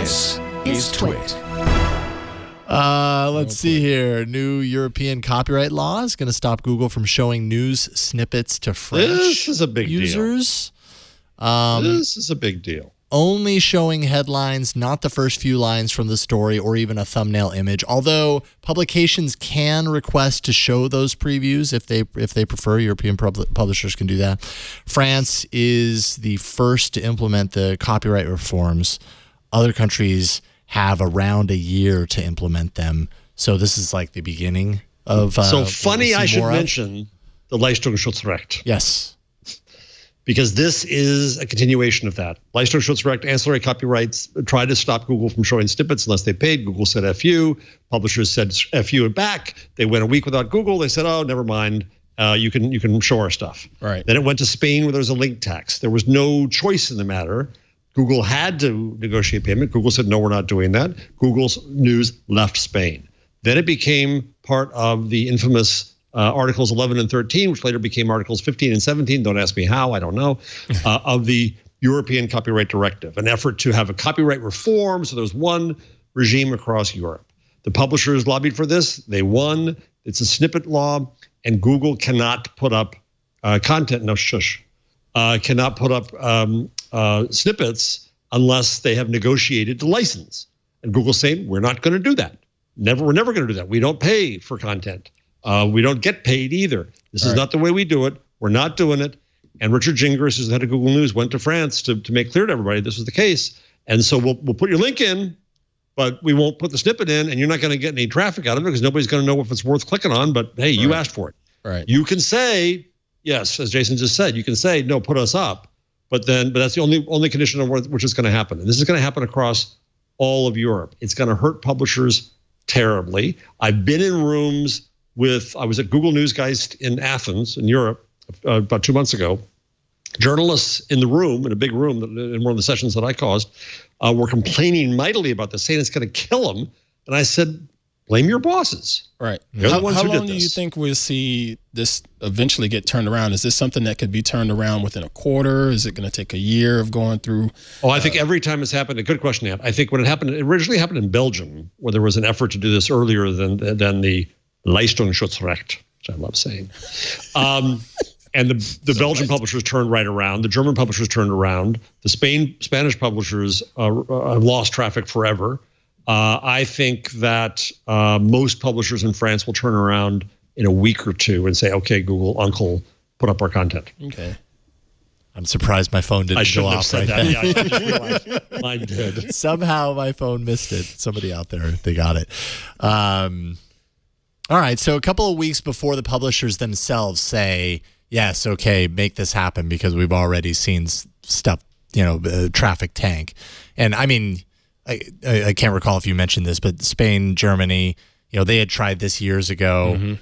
This is TWIT. Let's see here. New European copyright law is going to stop Google from showing news snippets to French This is a big users. This is a big deal. Only showing headlines, not the first few lines from the story or even a thumbnail image. Although publications can request to show those previews if they prefer. European publishers can do that. France is the first to implement the copyright reforms. Other countries have around a year to implement them. So this is like the beginning of... so funny I should mention the Leistungsschutzrecht. Yes. Because this is a continuation of that. Leistungsschutzrecht, ancillary copyrights, tried to stop Google from showing snippets unless they paid. Google said F you. Publishers said F you and back. They went a week without Google. They said, oh, never mind. You can show our stuff. Right. Then it went to Spain where there was a link tax. There was no choice in the matter. Google had to negotiate payment. Google said, no, we're not doing that. Google's news left Spain. Then it became part of the infamous Articles 11 and 13, which later became Articles 15 and 17. Don't ask me how, I don't know, of the European Copyright Directive, an effort to have a copyright reform. So there's one regime across Europe. The publishers lobbied for this. They won. It's a snippet law, and Google cannot put up content. No, shush. Cannot put up snippets unless they have negotiated the license. And Google's saying, we're not going to do that. We're never going to do that. We don't pay for content. We don't get paid either. This is not the way we do it. We're not doing it. And Richard Gingras, who's the head of Google News, went to France to make clear to everybody this was the case. And so we'll put your link in, but we won't put the snippet in, and you're not going to get any traffic out of it because nobody's going to know if it's worth clicking on. But hey, you asked for it. Right. You can say, yes, as Jason just said, you can say, no, put us up. But that's the only condition on which is going to happen. And this is going to happen across all of Europe. It's going to hurt publishers terribly. I've been in rooms I was at Google Newsgeist in Athens in Europe about 2 months ago. Journalists in the room, in a big room, in one of the sessions that I caused, were complaining mightily about this, saying it's going to kill them. And I said, blame your bosses. Right. They're the ones how who did long do this. you think we'll see this eventually get turned around? Is this something that could be turned around within a quarter? Is it going to take a year of going through? Oh, I think every time it's happened, a good question, Ant. I think when it originally happened in Belgium, where there was an effort to do this earlier than the Leistungsschutzrecht, which I love saying. And the Belgian publishers turned right around. The German publishers turned around. The Spanish publishers have lost traffic forever. I think that most publishers in France will turn around in a week or two and say, okay, Google, Uncle, put up our content. Okay. I'm surprised my phone didn't go off right then. Yeah, I just realized mine did. Somehow my phone missed it. Somebody out there, they got it. All right, so a couple of weeks before the publishers themselves say, yes, okay, make this happen because we've already seen stuff, traffic tank. And I mean, I can't recall if you mentioned this, but Spain, Germany, they had tried this years ago,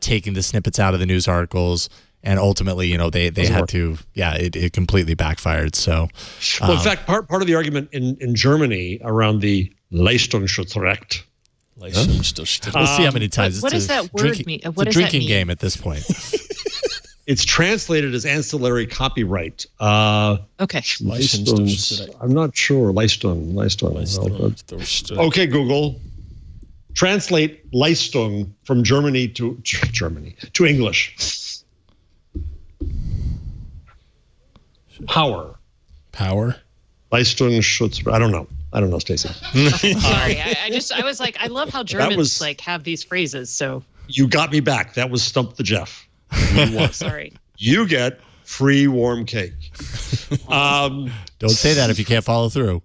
taking the snippets out of the news articles. And ultimately, they had to, it completely backfired. So, well, in fact, part of the argument in Germany around the Leistungsschutzrecht. Let's see how many times. What does that word mean? It's a drinking game at this point. It's translated as ancillary copyright. Okay. I'm not sure. Leistung. Okay, Google. Translate Leistung from Germany to English. Power. Leistungsschutzrecht. I don't know, Stacey. Sorry, I was like, I love how Germans have these phrases. So you got me back. That was Stump the Jeff. Sorry. You get free warm cake. Don't say that if you can't follow through.